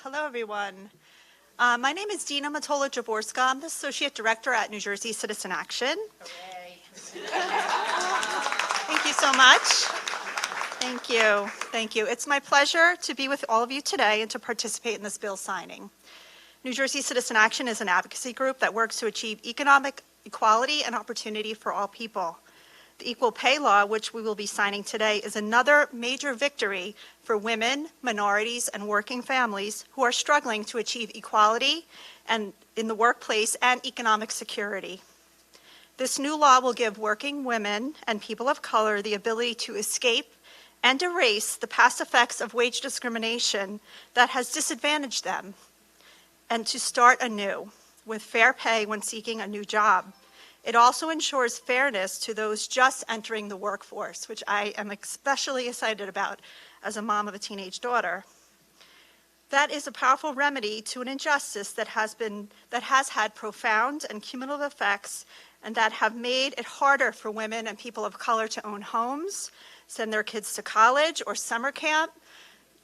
Hello, everyone. My name is Dina Matola-Jaworska. I'm the Associate Director at New Jersey Citizen Action. Hooray. Thank you so much. Thank you. Thank you. It's my pleasure to be with all of you today and to participate in this bill signing. New Jersey Citizen Action is an advocacy group that works to achieve economic equality and opportunity for all people. The Equal Pay Law, which we will be signing today, is another major victory for women, minorities, and working families who are struggling to achieve equality and in the workplace and economic security. This new law will give working women and people of color the ability to escape and erase the past effects of wage discrimination that has disadvantaged them, and to start anew with fair pay when seeking a new job. It also ensures fairness to those just entering the workforce, which I am especially excited about as a mom of a teenage daughter. That is a powerful remedy to an injustice that has had profound and cumulative effects and that have made it harder for women and people of color to own homes, send their kids to college or summer camp,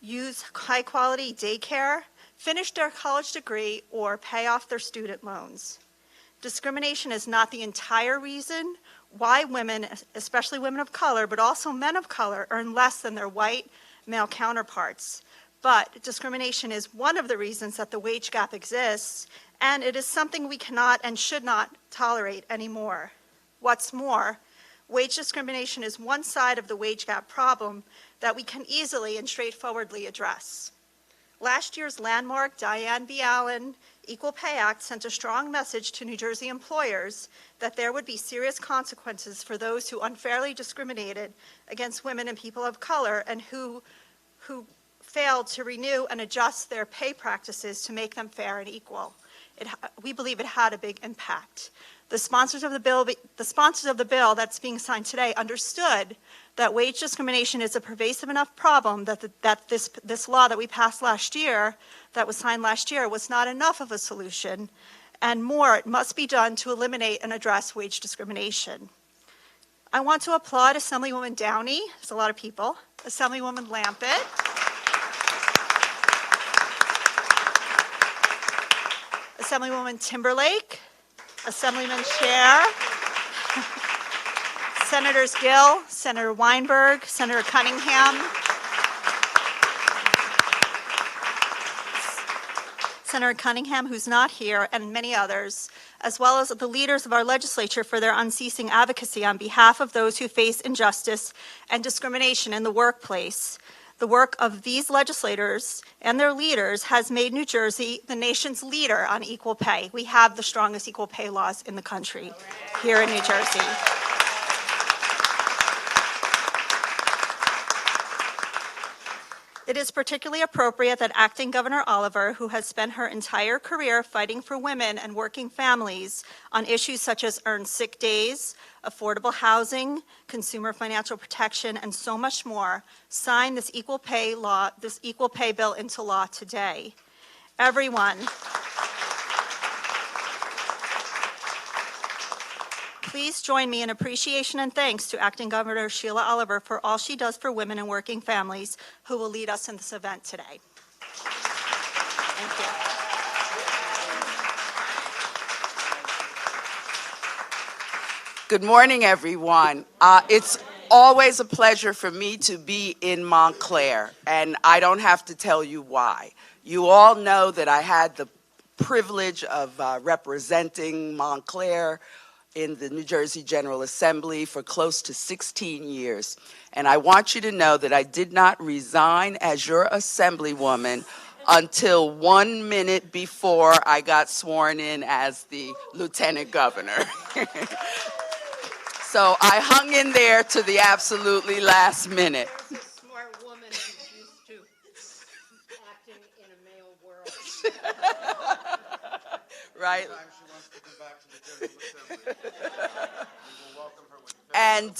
use high-quality daycare, finish their college degree, or pay off their student loans. Discrimination is not the entire reason why women, especially women of color, but also men of color, earn less than their white male counterparts. But discrimination is one of the reasons that the wage gap exists, and it is something we cannot and should not tolerate anymore. What's more, wage discrimination is one side of the wage gap problem that we can easily and straightforwardly address. Last year's landmark Diane B. Allen Equal Pay Act sent a strong message to New Jersey employers that there would be serious consequences for those who unfairly discriminated against women and people of color and who failed to renew and adjust their pay practices to make them fair and equal. We believe it had a big impact. The sponsors of the bill that's being signed today understood that wage discrimination is a pervasive enough problem that this law that we passed last year, that was signed last year, was not enough of a solution, and more must be done to eliminate and address wage discrimination. I want to applaud Assemblywoman Downey, there's a lot of people, Assemblywoman Lampett, Assemblywoman Timberlake, Assemblyman Scher, Senators Gill, Senator Weinberg, Senator Cunningham, Senator Cunningham, who's not here, and many others, as well as the leaders of our legislature for their unceasing advocacy on behalf of those who face injustice and discrimination in the workplace. The work of these legislators and their leaders has made New Jersey the nation's leader on equal pay. We have the strongest equal pay laws in the country here in New Jersey. It is particularly appropriate that Acting Governor Oliver, who has spent her entire career fighting for women and working families on issues such as earned sick days, affordable housing, consumer financial protection, and so much more, sign this equal pay bill into law today. Everyone, please join me in appreciation and thanks to Acting Governor Sheila Oliver for all she does for women and working families who will lead us in this event today. Thank you. Good morning, everyone. It's always a pleasure for me to be in Montclair, and I don't have to tell you why. You all know that I had the privilege of representing Montclair in the New Jersey General Assembly for close to 16 years. And I want you to know that I did not resign as your Assemblywoman until 1 minute before I got sworn in as the Lieutenant Governor. So I hung in there to the absolutely last minute. There's a smart woman who's used to acting in a male world. Right? She wants to come back to the General Assembly. We will welcome her with And,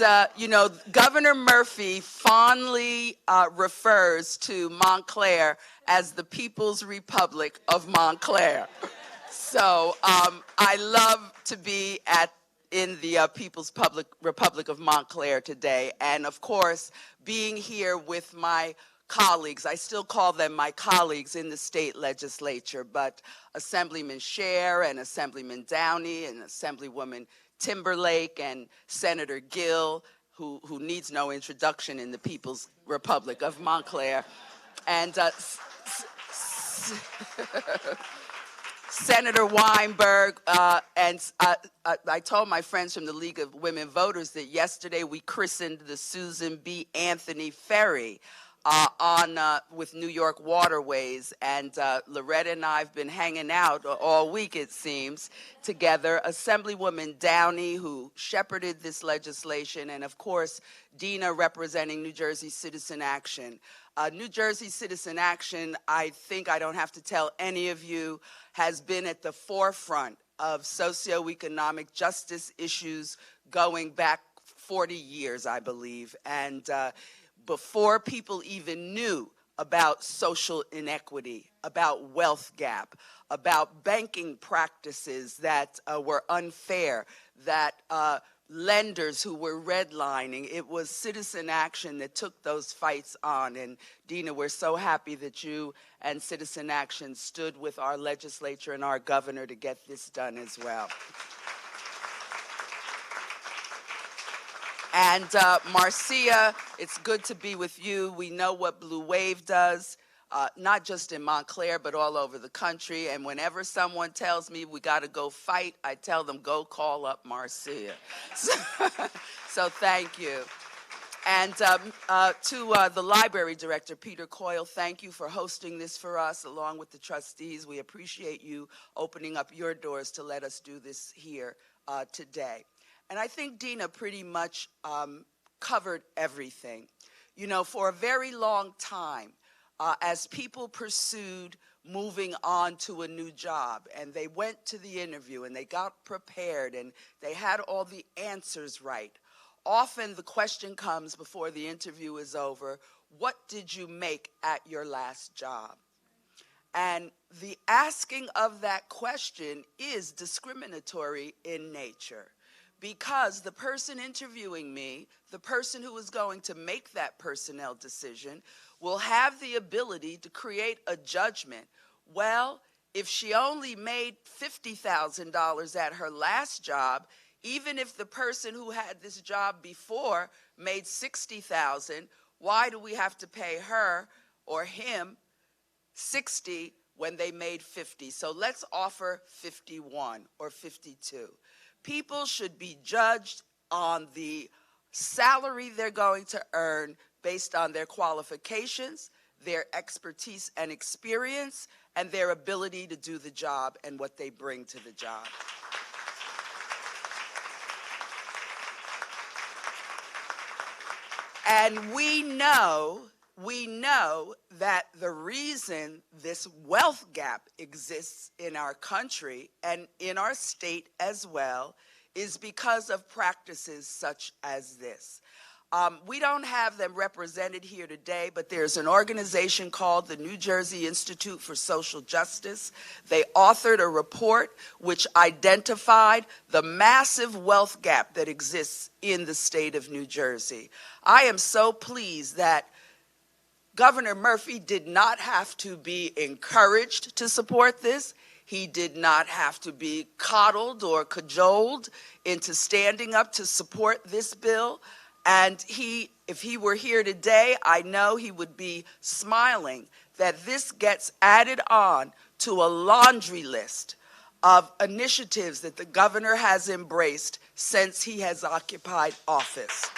Governor Murphy fondly refers to Montclair as the People's Republic of Montclair. So I love to be in the People's Republic of Montclair today. And, of course, being here with my colleagues, I still call them my colleagues in the state legislature, but Assemblyman Scher and Assemblyman Downey and Assemblywoman Timberlake and Senator Gill, who needs no introduction in the People's Republic of Montclair, and Senator Weinberg, and I told my friends from the League of Women Voters that yesterday we christened the Susan B. Anthony Ferry with New York Waterways, and Loretta and I have been hanging out all week, it seems, together. Assemblywoman Downey, who shepherded this legislation, and of course, Dina representing New Jersey Citizen Action. New Jersey Citizen Action, I think I don't have to tell any of you, has been at the forefront of socioeconomic justice issues going back 40 years, I believe. And before people even knew about social inequity, about wealth gap, about banking practices that were unfair, that lenders who were redlining, it was Citizen Action that took those fights on. And Dina, we're so happy that you and Citizen Action stood with our legislature and our governor to get this done as well. And Marcia, it's good to be with you. We know what Blue Wave does, not just in Montclair, but all over the country. And whenever someone tells me we got to go fight, I tell them, go call up Marcia. So thank you. And to the library director, Peter Coyle, thank you for hosting this for us, along with the trustees. We appreciate you opening up your doors to let us do this here today. And I think Dina pretty much covered everything. You know, for a very long time, as people pursued moving on to a new job, and they went to the interview and they got prepared and they had all the answers right, often the question comes before the interview is over, what did you make at your last job? And the asking of that question is discriminatory in nature, because the person interviewing me, the person who is going to make that personnel decision, will have the ability to create a judgment. Well, if she only made $50,000 at her last job, even if the person who had this job before made $60,000, why do we have to pay her or him $60,000 when they made $50,000? So let's offer $51,000 or $52,000. People should be judged on the salary they're going to earn based on their qualifications, their expertise and experience, and their ability to do the job and what they bring to the job. And we know that the reason this wealth gap exists in our country and in our state as well is because of practices such as this. We don't have them represented here today, but there's an organization called the New Jersey Institute for Social Justice. They authored a report which identified the massive wealth gap that exists in the state of New Jersey. I am so pleased that Governor Murphy did not have to be encouraged to support this. He did not have to be coddled or cajoled into standing up to support this bill. And if he were here today, I know he would be smiling that this gets added on to a laundry list of initiatives that the governor has embraced since he has occupied office.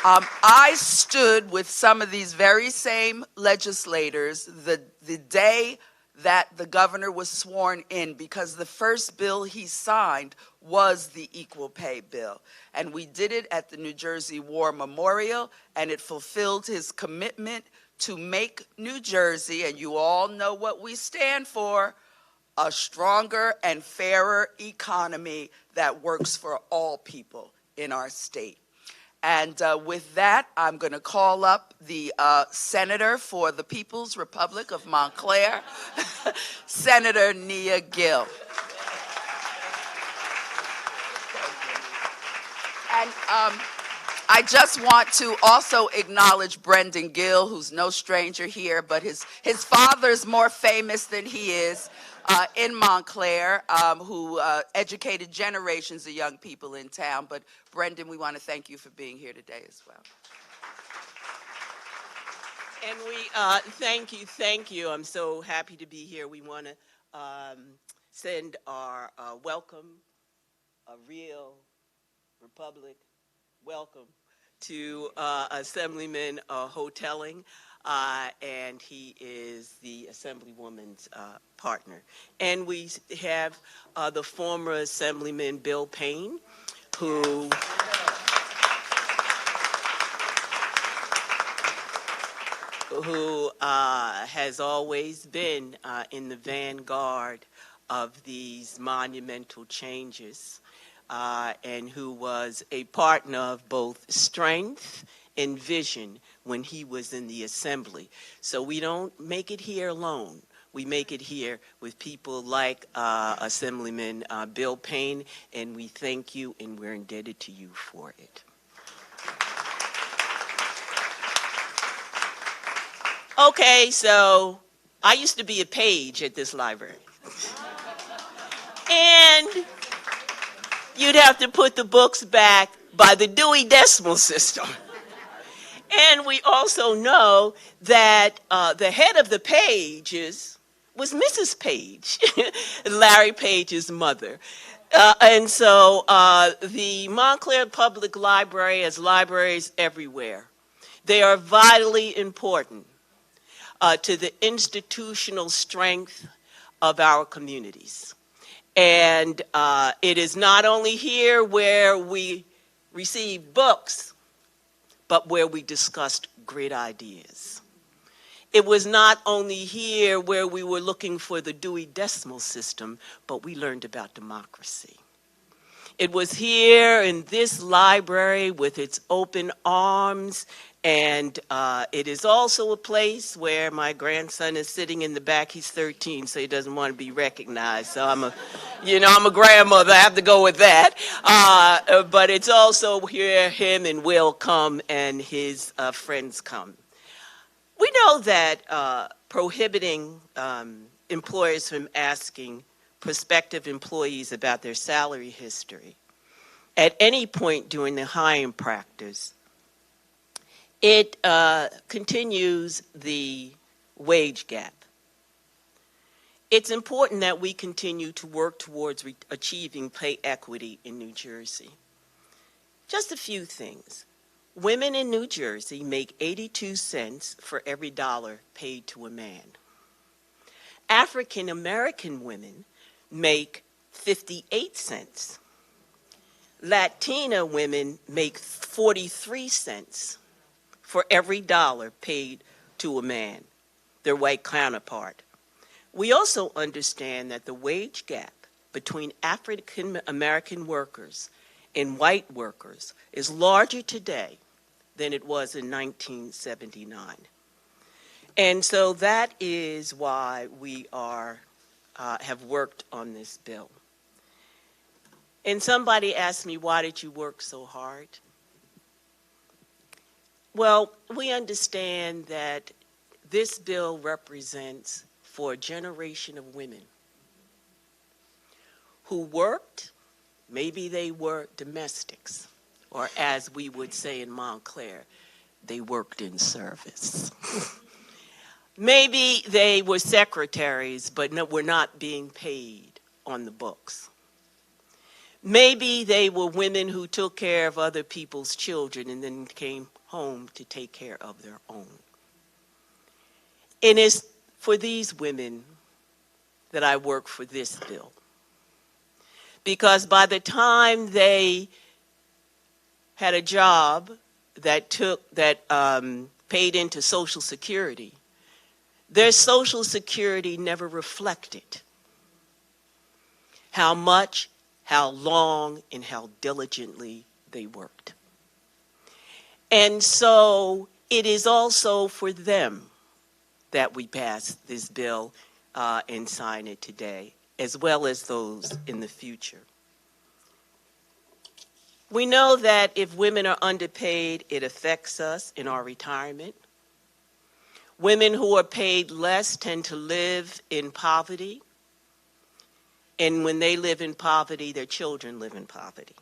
I stood with some of these very same legislators the day that the governor was sworn in, because the first bill he signed was the Equal Pay Bill. And we did it at the New Jersey War Memorial, and it fulfilled his commitment to make New Jersey, and you all know what we stand for, a stronger and fairer economy that works for all people in our state. And with that, I'm going to call up the Senator for the People's Republic of Montclair, Senator Nia Gill. And I just want to also acknowledge Brendan Gill, who's no stranger here, but his father's more famous than he is in Montclair, who educated generations of young people in town. But Brendan, we want to thank you for being here today as well. And we thank you. I'm so happy to be here. We want to send our welcome, a real Republic welcome to Assemblyman Hotelling, and he is the Assemblywoman's partner. And we have the former Assemblyman Bill Payne, who has always been in the vanguard of these monumental changes, and who was a partner of both strength and vision when he was in the Assembly. So we don't make it here alone. We make it here with people like Assemblyman Bill Payne, and we thank you, and we're indebted to you for it. Okay, so I used to be a page at this library. And you'd have to put the books back by the Dewey Decimal System. And we also know that the head of the Pages was Mrs. Page, Larry Page's mother. And so the Montclair Public Library has libraries everywhere. They are vitally important to the institutional strength of our communities. And it is not only here where we receive books, but where we discussed great ideas. It was not only here where we were looking for the Dewey Decimal System, but we learned about democracy. It was here in this library with its open arms, and it is also a place where my grandson is sitting in the back. He's 13, so he doesn't want to be recognized. So I'm a grandmother. I have to go with that. But it's also where him and Will come and his friends come. We know that prohibiting employers from asking prospective employees about their salary history at any point during the hiring practice, it continues the wage gap. It's important that we continue to work towards achieving pay equity in New Jersey. Just a few things. Women in New Jersey make 82 cents for every dollar paid to a man. African American women make 58 cents. Latina women make 43 cents for every dollar paid to a man, their white counterpart. We also understand that the wage gap between African American workers and white workers is larger today than it was in 1979. And so that is why we have worked on this bill. And somebody asked me, why did you work so hard? Well, we understand that this bill represents for a generation of women who worked, maybe they were domestics, or as we would say in Montclair, they worked in service. Maybe they were secretaries, but were not being paid on the books. Maybe they were women who took care of other people's children and then came home to take care of their own. And it's for these women that I work for this bill. Because by the time they had a job that paid into Social Security, their Social Security never reflected how much, how long, and how diligently they worked. And so it is also for them that we pass this bill and sign it today, as well as those in the future. We know that if women are underpaid, it affects us in our retirement. Women who are paid less tend to live in poverty. And when they live in poverty, their children live in poverty.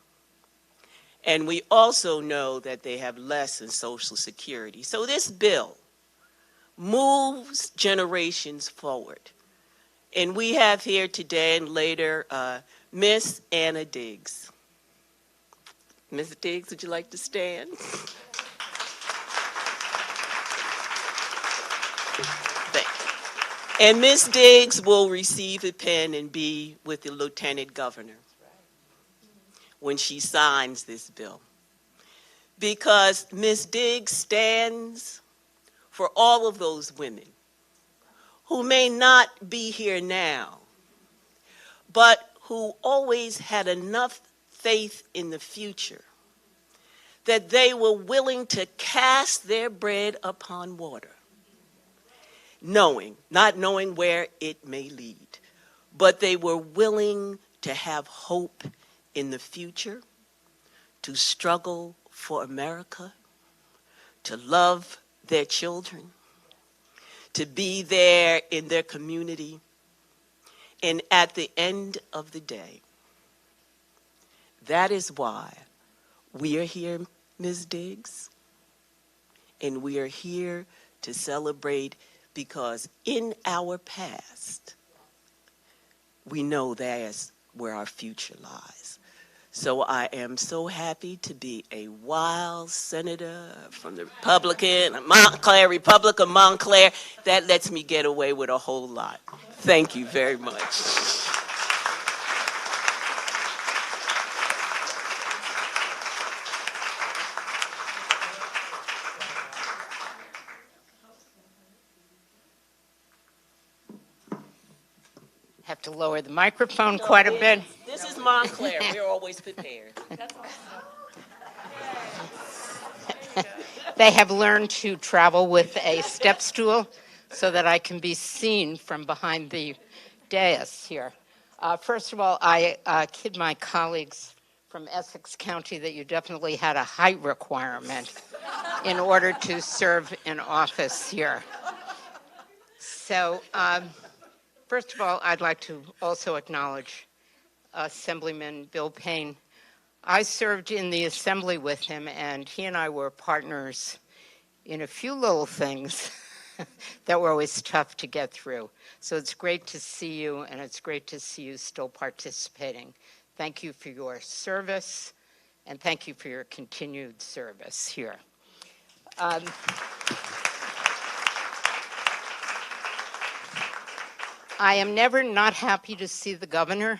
And we also know that they have less in Social Security. So this bill moves generations forward. And we have here today and later Miss Anna Diggs. Ms. Diggs, would you like to stand? Thank you. And Ms. Diggs will receive a pen and be with the Lieutenant Governor when she signs this bill. Because Ms. Diggs stands for all of those women who may not be here now, but who always had enough faith in the future that they were willing to cast their bread upon water, not knowing where it may lead, but they were willing to have hope in the future, to struggle for America, to love their children, to be there in their community. And at the end of the day, that is why we are here, Ms. Diggs, and we are here to celebrate, because in our past, we know that's where our future lies. So I am so happy to be a wild senator from the Republic of Montclair. That lets me get away with a whole lot. Thank you very much. Have to lower the microphone quite a bit. This is Montclair. We're always prepared. They have learned to travel with a step stool so that I can be seen from behind the dais here. First of all, I kid my colleagues from Essex County that you definitely had a height requirement in order to serve in office here. So, first of all, I'd like to also acknowledge Assemblyman Bill Payne. I served in the Assembly with him, and he and I were partners in a few little things that were always tough to get through. So it's great to see you, and it's great to see you still participating. Thank you for your service, and thank you for your continued service here. I am never not happy to see the governor,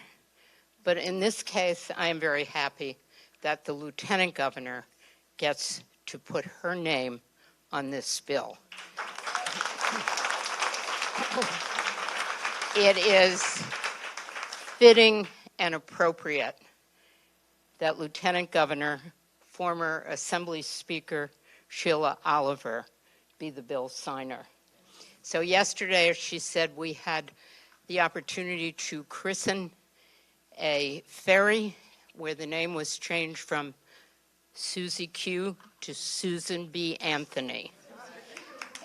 but in this case, I am very happy that the lieutenant governor gets to put her name on this bill. It is fitting and appropriate that Lieutenant Governor, former Assembly Speaker Sheila Oliver, be the bill signer. So yesterday, as she said, we had the opportunity to christen a ferry where the name was changed from Susie Q to Susan B. Anthony.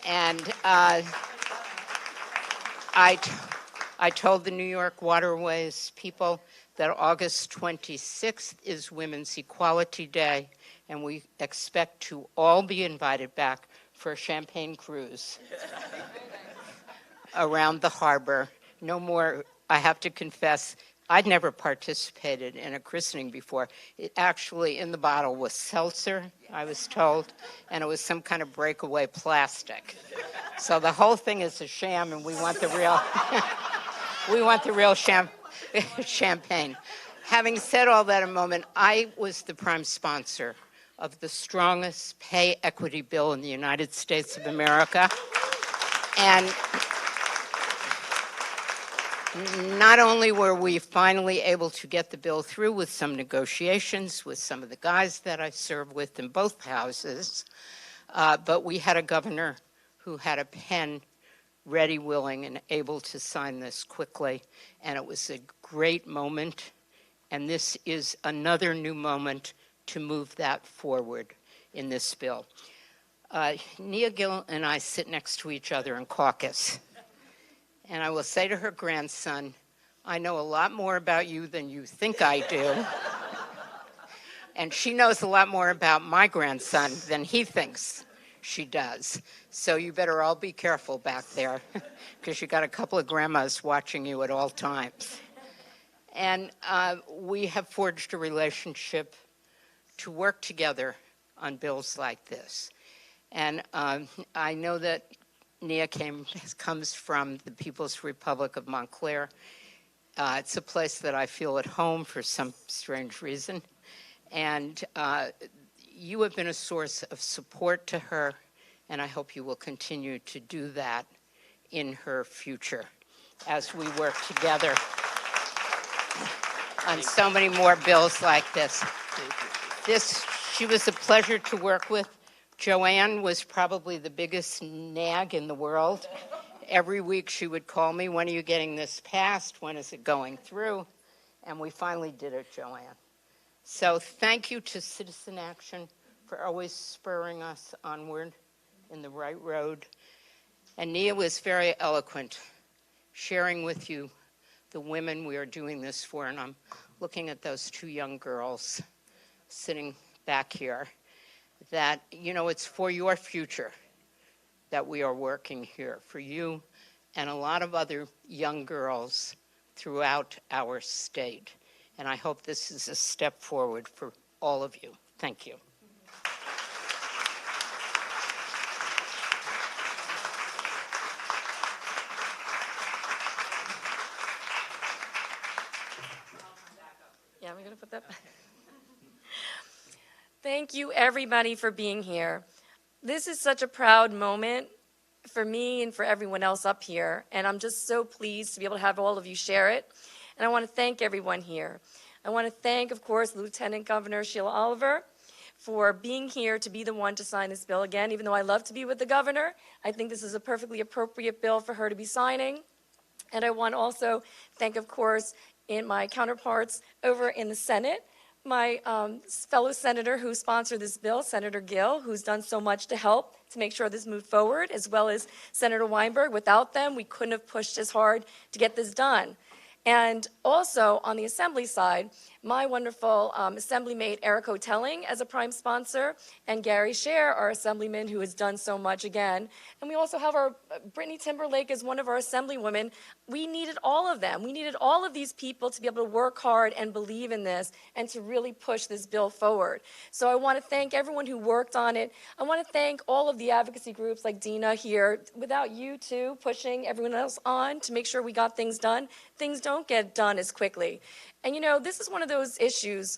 And I told the New York Waterways people that August 26th is Women's Equality Day, and we expect to all be invited back for a champagne cruise around the harbor. No more, I have to confess, I'd never participated in a christening before. It actually, in the bottle, was seltzer, I was told, and it was some kind of breakaway plastic. So the whole thing is a sham, and we want the real, champagne. Having said all that a moment, I was the prime sponsor of the strongest pay equity bill in the United States of America. And not only were we finally able to get the bill through with some negotiations with some of the guys that I served with in both houses, but we had a governor who had a pen ready, willing, and able to sign this quickly. And it was a great moment. And this is another new moment to move that forward in this bill. Nia Gill and I sit next to each other in caucus, and I will say to her grandson, I know a lot more about you than you think I do. And she knows a lot more about my grandson than he thinks she does. So you better all be careful back there, because you got a couple of grandmas watching you at all times. And we have forged a relationship to work together on bills like this. And I know that Nia comes from the People's Republic of Montclair. It's a place that I feel at home for some strange reason. And you have been a source of support to her, and I hope you will continue to do that in her future as we work together on so many more bills like this. She was a pleasure to work with. Joanne was probably the biggest nag in the world. Every week she would call me, when are you getting this passed? When is it going through? And we finally did it, Joanne. So thank you to Citizen Action for always spurring us onward in the right road. And Nia was very eloquent, sharing with you the women we are doing this for. And I'm looking at those two young girls sitting back here, that, you know, it's for your future that we are working here, for you and a lot of other young girls throughout our state. And I hope this is a step forward for all of you. Thank you. Yeah, we're going to put that back. Thank you, everybody, for being here. This is such a proud moment for me and for everyone else up here, and I'm just so pleased to be able to have all of you share it. And I want to thank everyone here. I want to thank, of course, Lieutenant Governor Sheila Oliver for being here to be the one to sign this bill again. Even though I love to be with the governor, I think this is a perfectly appropriate bill for her to be signing. And I want to also thank, of course, my counterparts over in the Senate, my fellow senator who sponsored this bill, Senator Gill, who's done so much to help to make sure this moved forward, as well as Senator Weinberg. Without them, we couldn't have pushed as hard to get this done. And also on the Assembly side, my wonderful Assemblymate Eric Hotelling as a prime sponsor, and Gary Scher, our Assemblyman, who has done so much again. And we also have our Brittany Timberlake as one of our Assemblywomen. We needed all of them. We needed all of these people to be able to work hard and believe in this and to really push this bill forward. So I want to thank everyone who worked on it. I want to thank all of the advocacy groups like Dina here. Without you two pushing everyone else on to make sure we got things done, things don't get done as quickly. And you know, this is one of those issues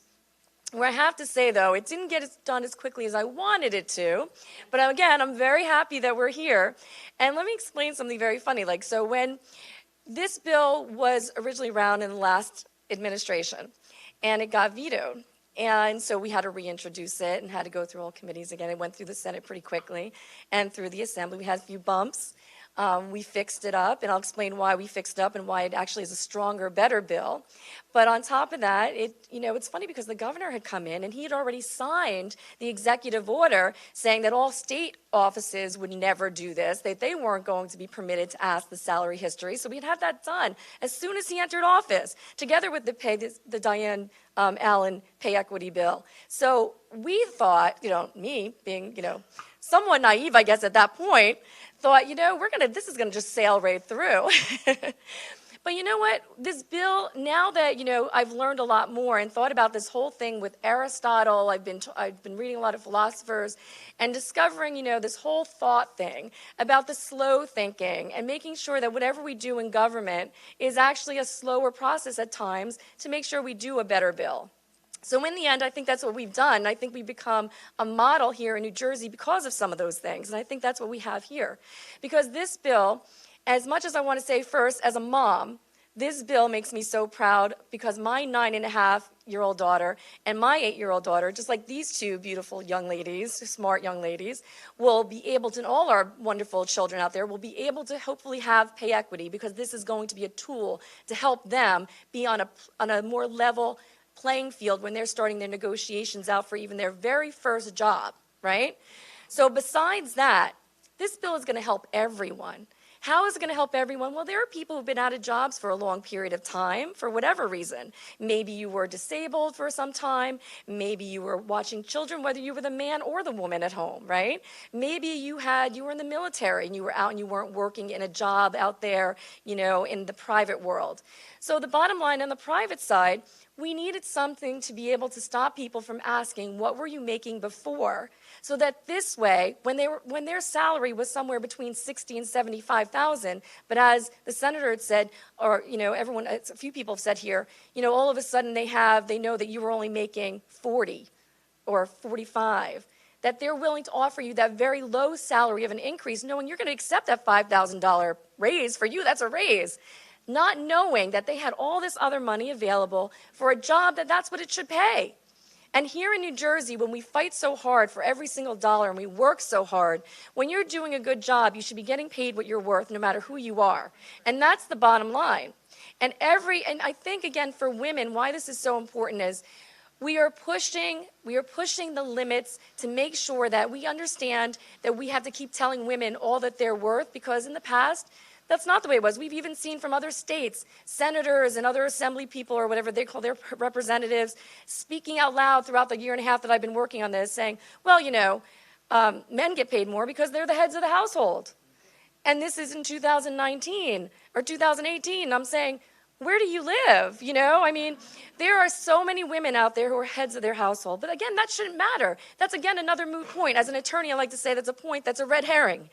where I have to say, though, it didn't get done as quickly as I wanted it to. But again, I'm very happy that we're here. And let me explain something very funny. So when this bill was originally around in the last administration, and it got vetoed, and so we had to reintroduce it and had to go through all committees again. It went through the Senate pretty quickly, and through the Assembly. We had a few bumps. We fixed it up, and I'll explain why we fixed it up and why it actually is a stronger, better bill. But on top of that, it's funny because the governor had come in and he had already signed the executive order saying that all state offices would never do this, that they weren't going to be permitted to ask the salary history. So we'd have that done as soon as he entered office, together with the Diane Allen pay equity bill. So we thought, me being, somewhat naive, I guess, at that point, thought, this is gonna just sail right through. But you know what? This bill, now that, I've learned a lot more and thought about this whole thing with Aristotle, I've been reading a lot of philosophers and discovering, this whole thought thing about the slow thinking and making sure that whatever we do in government is actually a slower process at times to make sure we do a better bill. So in the end, I think that's what we've done. I think we've become a model here in New Jersey because of some of those things. And I think that's what we have here. Because this bill, as much as I want to say first, as a mom, this bill makes me so proud because my 9.5-year-old daughter and my 8-year-old daughter, just like these two beautiful young ladies, smart young ladies, will be able to, and all our wonderful children out there will be able to hopefully have pay equity because this is going to be a tool to help them be on a more level playing field when they're starting their negotiations out for even their very first job, right? So besides that, this bill is going to help everyone. How is it going to help everyone? Well, there are people who've been out of jobs for a long period of time for whatever reason. Maybe you were disabled for some time. Maybe you were watching children, whether you were the man or the woman at home, right? Maybe you were in the military and you were out and you weren't working in a job out there, in the private world. So the bottom line on the private side, we needed something to be able to stop people from asking, what were you making before? So that this way, when their salary was somewhere between 60 and 75,000, but as the senator had said, or everyone, a few people have said here, all of a sudden they know that you were only making 40 or 45, that they're willing to offer you that very low salary of an increase, knowing you're going to accept that $5,000 raise. For you, that's a raise. Not knowing that they had all this other money available for a job that's what it should pay. And here in New Jersey, when we fight so hard for every single dollar and we work so hard, when you're doing a good job, you should be getting paid what you're worth no matter who you are. And that's the bottom line. And I think, again, for women, why this is so important is we are pushing the limits to make sure that we understand that we have to keep telling women all that they're worth, because in the past, that's not the way it was. We've even seen from other states, senators and other assembly people or whatever they call their representatives, speaking out loud throughout the year and a half that I've been working on this, saying, well, men get paid more because they're the heads of the household. And this is in 2019 or 2018. I'm saying, where do you live? There are so many women out there who are heads of their household. But again, that shouldn't matter. That's, again, another moot point. As an attorney, I like to say that's a red herring.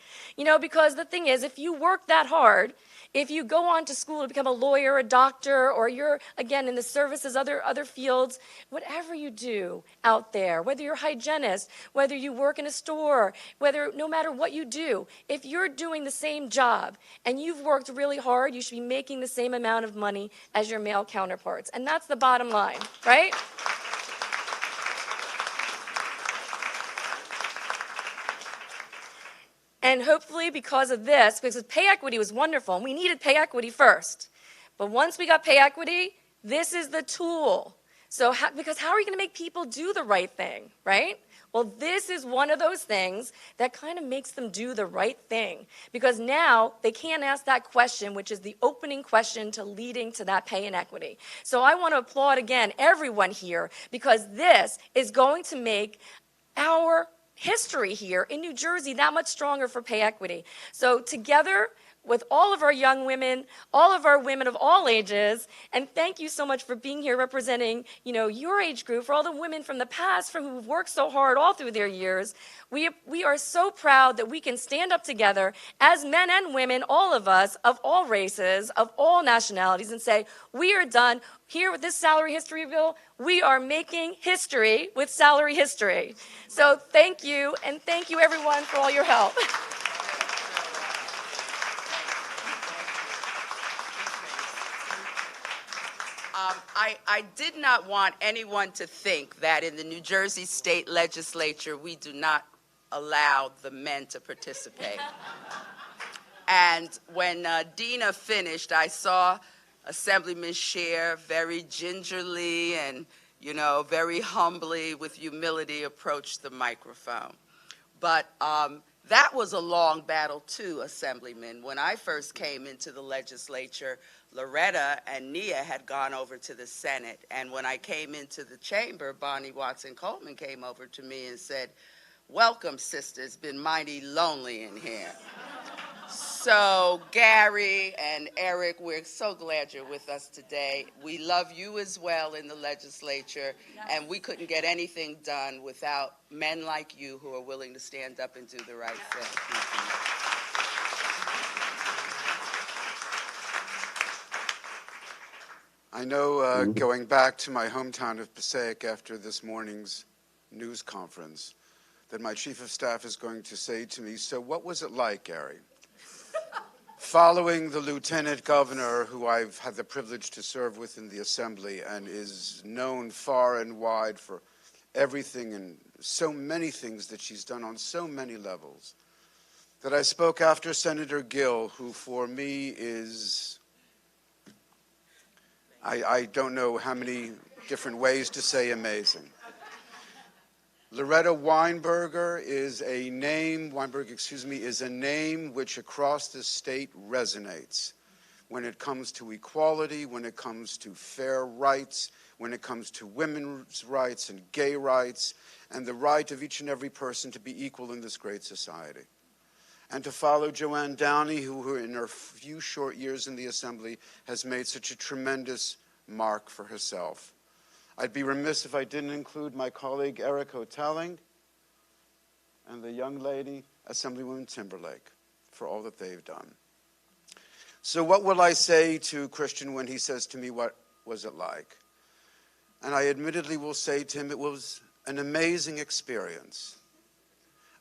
Because the thing is, if you work that hard, if you go on to school to become a lawyer, a doctor, or you're, again, in the services, other fields, whatever you do out there, whether you're a hygienist, whether you work in a store, no matter what you do, if you're doing the same job and you've worked really hard, you should be making the same amount of money as your male counterparts. And that's the bottom line, right? And hopefully because of this, because pay equity was wonderful, and we needed pay equity first. But once we got pay equity, this is the tool. Because how are you going to make people do the right thing, right? Well, this is one of those things that kind of makes them do the right thing. Because now they can't ask that question, which is the opening question to leading to that pay inequity. So I want to applaud again everyone here, because this is going to make our history here in New Jersey that much stronger for pay equity. So together with all of our young women, all of our women of all ages, and thank you so much for being here representing, your age group, for all the women from the past who've worked so hard all through their years. We are so proud that we can stand up together as men and women, all of us, of all races, of all nationalities, and say, we are done. Here with this salary history bill, we are making history with salary history. So thank you, and thank you everyone for all your help. I did not want anyone to think that in the New Jersey State Legislature we do not allow the men to participate. And when Dina finished, I saw Assemblyman Scheer very gingerly and, very humbly, with humility, approach the microphone. But that was a long battle too, Assemblyman. When I first came into the legislature, Loretta and Nia had gone over to the Senate. And when I came into the chamber, Bonnie Watson-Coleman came over to me and said, welcome, sister. It's been mighty lonely in here. So Gary and Eric, we're so glad you're with us today. We love you as well in the legislature, and we couldn't get anything done without men like you who are willing to stand up and do the right thing. I know, going back to my hometown of Passaic after this morning's news conference, that my chief of staff is going to say to me, so what was it like, Gary? Following the lieutenant governor, who I've had the privilege to serve with in the assembly and is known far and wide for everything and so many things that she's done on so many levels, that I spoke after Senator Gill, who for me is, I don't know how many different ways to say amazing. Loretta Weinberger is a name, is a name which across the state resonates when it comes to equality, when it comes to fair rights, when it comes to women's rights and gay rights, and the right of each and every person to be equal in this great society. And to follow Joanne Downey, who in her few short years in the Assembly has made such a tremendous mark for herself. I'd be remiss if I didn't include my colleague Eric Hotelling and the young lady, Assemblywoman Timberlake, for all that they've done. So what will I say to Christian when he says to me, what was it like? And I admittedly will say to him, it was an amazing experience.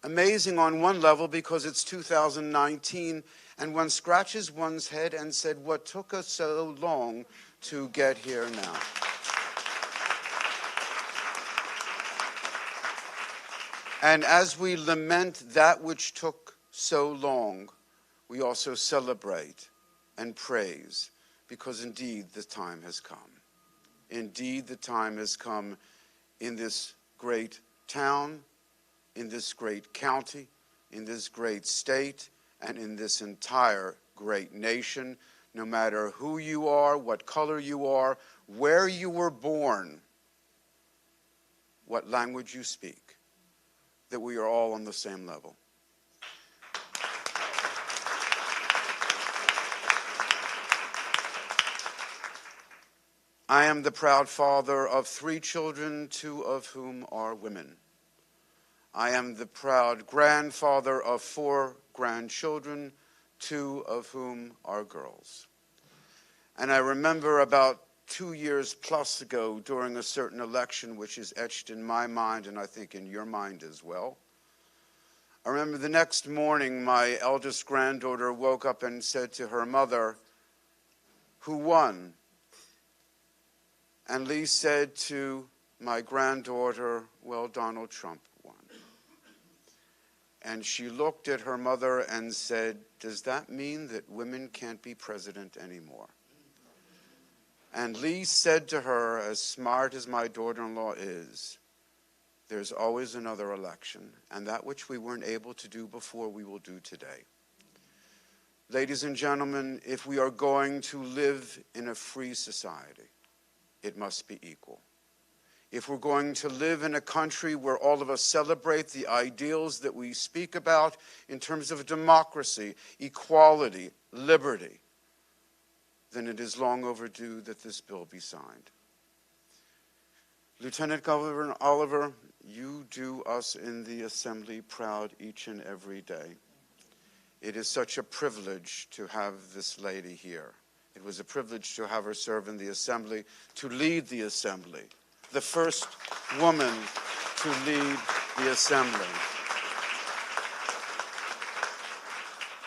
Amazing on one level because it's 2019 and one scratches one's head and said, what took us so long to get here now? And as we lament that which took so long, we also celebrate and praise, because indeed the time has come. Indeed the time has come in this great town, in this great county, in this great state, and in this entire great nation, no matter who you are, what color you are, where you were born, what language you speak, that we are all on the same level. I am the proud father of 3 children, 2 of whom are women. I am the proud grandfather of 4 grandchildren, 2 of whom are girls. And I remember about 2 years plus ago during a certain election, which is etched in my mind and I think in your mind as well. I remember the next morning my eldest granddaughter woke up and said to her mother, "Who won?" And Lee said to my granddaughter, "Well, Donald Trump won." And she looked at her mother and said, "Does that mean that women can't be president anymore?" And Lee said to her, as smart as my daughter-in-law is, there's always another election, and that which we weren't able to do before, we will do today. Ladies and gentlemen, if we are going to live in a free society, it must be equal. If we're going to live in a country where all of us celebrate the ideals that we speak about in terms of democracy, equality, liberty, then it is long overdue that this bill be signed. Lieutenant Governor Oliver, you do us in the Assembly proud each and every day. It is such a privilege to have this lady here. It was a privilege to have her serve in the Assembly, to lead the Assembly, the first woman to lead the Assembly.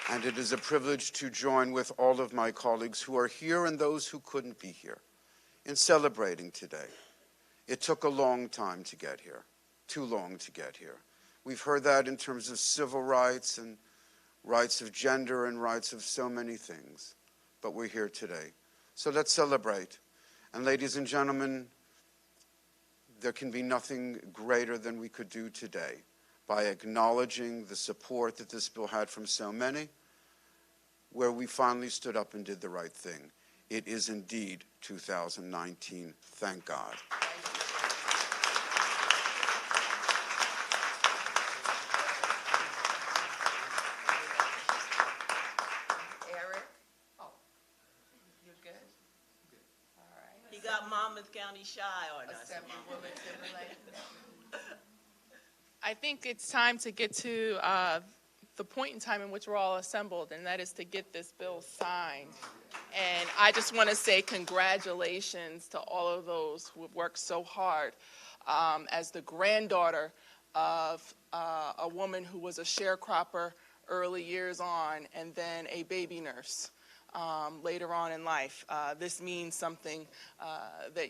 And it is a privilege to join with all of my colleagues who are here and those who couldn't be here in celebrating today. It took a long time to get here, too long to get here. We've heard that in terms of civil rights and rights of gender and rights of so many things, but we're here today. So let's celebrate. And ladies and gentlemen, there can be nothing greater than we could do today by acknowledging the support that this bill had from so many, where we finally stood up and did the right thing. It is indeed 2019, thank God. Eric? Oh, you're good? All right. He got Monmouth County shy on us. Assemblywoman Timberlake. I think it's time to get to the point in time in which we're all assembled, and that is to get this bill signed. And I just want to say congratulations to all of those who have worked so hard. As the granddaughter of a woman who was a sharecropper early years on and then a baby nurse later on in life, this means something that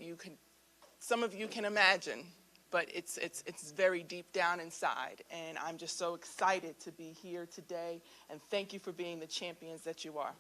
some of you can imagine. But it's very deep down inside, and I'm just so excited to be here today, and thank you for being the champions that you are.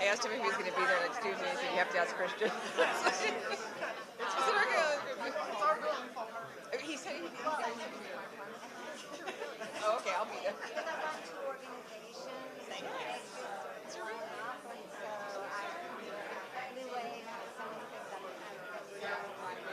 I asked him if he was going to be there next Tuesday. He said, you have to ask Christian.